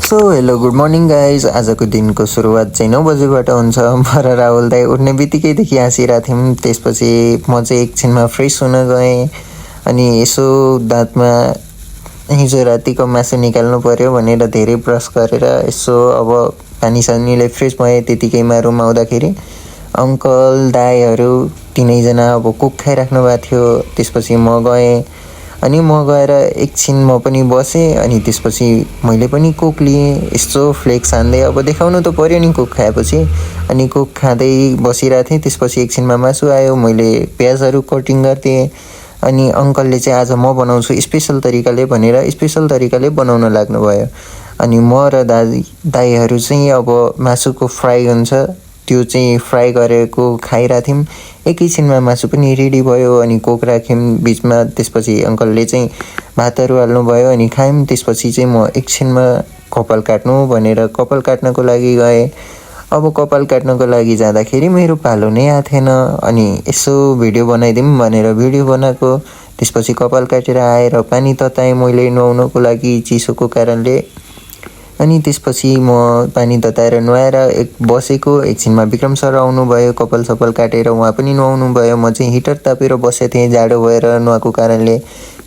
So hello good morning guys. आजको दिनको सुरुवात चाहिँ 9 बजेबाट हुन्छ। भर राहुल दाई उठ्ने बित्तिकैदेखि हाँसिरहेको थियौँ। त्यसपछि म चाहिँ एकछिनमा फ्रेस हुन गएँ अनि यसो दाँतमा हिजो रातिको मासु निकाल्नु पर्यो भनेर धेरै ब्रस गरेर यसो अब पानीसानीले फ्रेस भएँ। त्यतिकैमा रुम आउँदाखेरि अङ्कल दाईहरू तिनैजना अब कुक खाइराख्नु भएको थियो। त्यसपछि म गएँ अनि म गएर एकछिन म पनि बसेँ अनि त्यसपछि मैले पनि कोक लिएँ। यस्तो फ्लेक्स हान्दै अब देखाउनु त पऱ्यो नि कोक खाएपछि। अनि कोक खाँदै बसिरहेको थिएँ। त्यसपछि एकछिनमा मासु आयो, मैले प्याजहरू कटिङ गरिदिएँ अनि अङ्कलले चाहिँ आज म बनाउँछु स्पेसल तरिकाले भनेर स्पेसल तरिकाले बनाउन लाग्नुभयो। अनि म र दाईहरू चाहिँ अब मासुको फ्राई हुन्छ त्यो चाहिँ फ्राई गरेको खाइरहेको थियौँ। एकैछिनमा मासु पनि रेडी भयो अनि कोक राख्यौँ बिचमा। त्यसपछि अङ्कलले चाहिँ भातहरू हाल्नुभयो अनि खायौँ। त्यसपछि चाहिँ म एकछिनमा कपाल काट्नु भनेर कपाल काट्नको लागि गएँ। अब कपाल काट्नको लागि जाँदाखेरि मेरो पालो नै आएको थिएन अनि यसो भिडियो बनाइदिउँ भनेर भिडियो बनाएको। त्यसपछि कपाल काटेर आएर पानी तताएँ मैले नुहाउनको लागि चिसोको कारणले। अनि त्यसपछि म पानी तताएर नुहाएर बसेको। एकछिनमा विक्रम सर आउनुभयो कपाल सपाल काटेर, उहाँ पनि नुहाउनु भयो। म चाहिँ हिटर तापेर बसेको थिएँ जाडो भएर नुहाएको कारणले।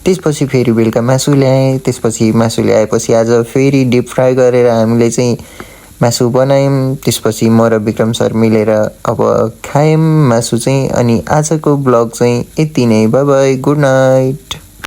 त्यसपछि फेरि बेलुका मासु ल्याएँ। त्यसपछि मासु ल्याएपछि आज फेरि डिप फ्राई गरेर हामीले चाहिँ मासु बनायौँ। त्यसपछि म र विक्रम सर मिलेर अब खायौँ मासु चाहिँ। अनि आजको ब्लग चाहिँ यति नै। By by, good night.